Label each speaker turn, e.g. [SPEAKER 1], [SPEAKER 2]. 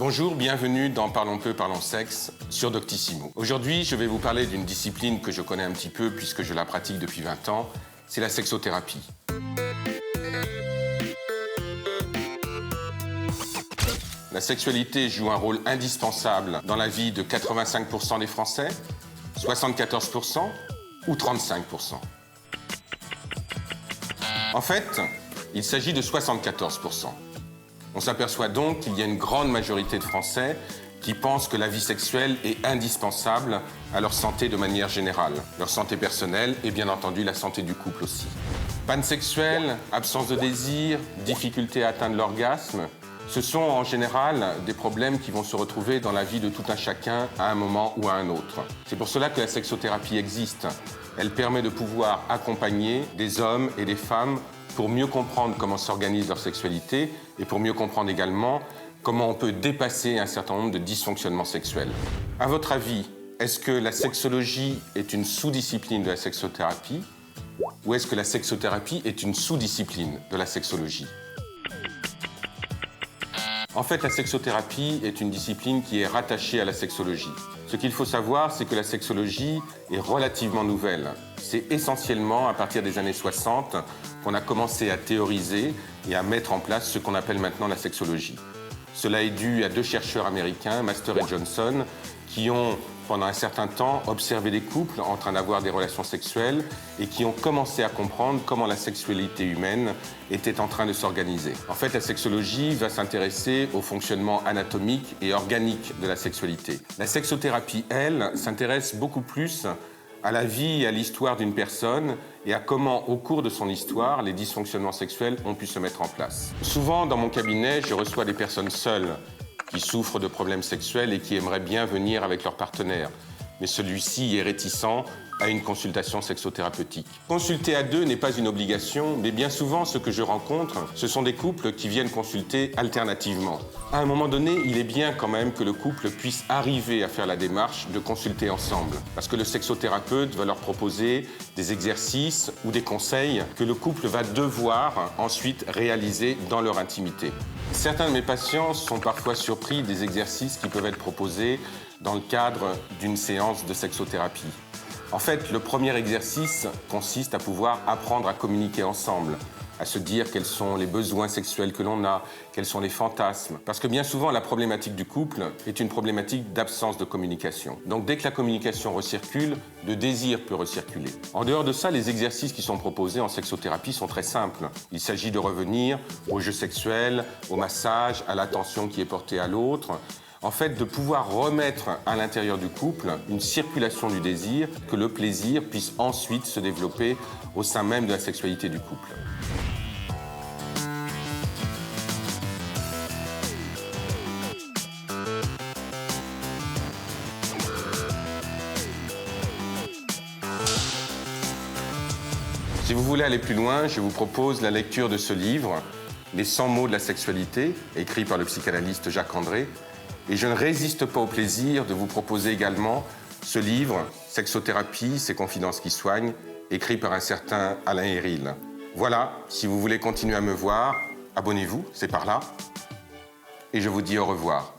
[SPEAKER 1] Bonjour, bienvenue dans Parlons peu, parlons sexe sur Doctissimo. Aujourd'hui, je vais vous parler d'une discipline que je connais un petit peu puisque je la pratique depuis 20 ans, c'est la sexothérapie. La sexualité joue un rôle indispensable dans la vie de 85% des Français, 74% ou 35%. En fait, il s'agit de 74%. On s'aperçoit donc qu'il y a une grande majorité de Français qui pensent que la vie sexuelle est indispensable à leur santé de manière générale, leur santé personnelle et bien entendu la santé du couple aussi. Panne sexuelle, absence de désir, difficulté à atteindre l'orgasme, ce sont en général des problèmes qui vont se retrouver dans la vie de tout un chacun à un moment ou à un autre. C'est pour cela que la sexothérapie existe. Elle permet de pouvoir accompagner des hommes et des femmes pour mieux comprendre comment s'organise leur sexualité et pour mieux comprendre également comment on peut dépasser un certain nombre de dysfonctionnements sexuels. À votre avis, est-ce que la sexologie est une sous-discipline de la sexothérapie ou est-ce que la sexothérapie est une sous-discipline de la sexologie ? En fait, la sexothérapie est une discipline qui est rattachée à la sexologie. Ce qu'il faut savoir, c'est que la sexologie est relativement nouvelle. C'est essentiellement à partir des années 60 qu'on a commencé à théoriser et à mettre en place ce qu'on appelle maintenant la sexologie. Cela est dû à deux chercheurs américains, Master et Johnson, qui ont, pendant un certain temps, observé des couples en train d'avoir des relations sexuelles et qui ont commencé à comprendre comment la sexualité humaine était en train de s'organiser. En fait, la sexologie va s'intéresser au fonctionnement anatomique et organique de la sexualité. La sexothérapie, elle, s'intéresse beaucoup plus à la vie et à l'histoire d'une personne et à comment, au cours de son histoire, les dysfonctionnements sexuels ont pu se mettre en place. Souvent, dans mon cabinet, je reçois des personnes seules qui souffrent de problèmes sexuels et qui aimeraient bien venir avec leur partenaire. Mais celui-ci est réticent à une consultation sexothérapeutique. Consulter à deux n'est pas une obligation, mais bien souvent, ce que je rencontre, ce sont des couples qui viennent consulter alternativement. À un moment donné, il est bien quand même que le couple puisse arriver à faire la démarche de consulter ensemble. Parce que le sexothérapeute va leur proposer des exercices ou des conseils que le couple va devoir ensuite réaliser dans leur intimité. Certains de mes patients sont parfois surpris des exercices qui peuvent être proposés dans le cadre d'une séance de sexothérapie. En fait, le premier exercice consiste à pouvoir apprendre à communiquer ensemble, à se dire quels sont les besoins sexuels que l'on a, quels sont les fantasmes. Parce que bien souvent, la problématique du couple est une problématique d'absence de communication. Donc dès que la communication recircule, le désir peut recirculer. En dehors de ça, les exercices qui sont proposés en sexothérapie sont très simples. Il s'agit de revenir au jeu sexuel, au massage, à l'attention qui est portée à l'autre. En fait, de pouvoir remettre à l'intérieur du couple une circulation du désir, que le plaisir puisse ensuite se développer au sein même de la sexualité du couple. Si vous voulez aller plus loin, je vous propose la lecture de ce livre, Les 100 mots de la sexualité, écrit par le psychanalyste Jacques André. Et je ne résiste pas au plaisir de vous proposer également ce livre, Sexothérapie, ces confidences qui soignent, écrit par un certain Alain Héril. Voilà, si vous voulez continuer à me voir, abonnez-vous, c'est par là. Et je vous dis au revoir.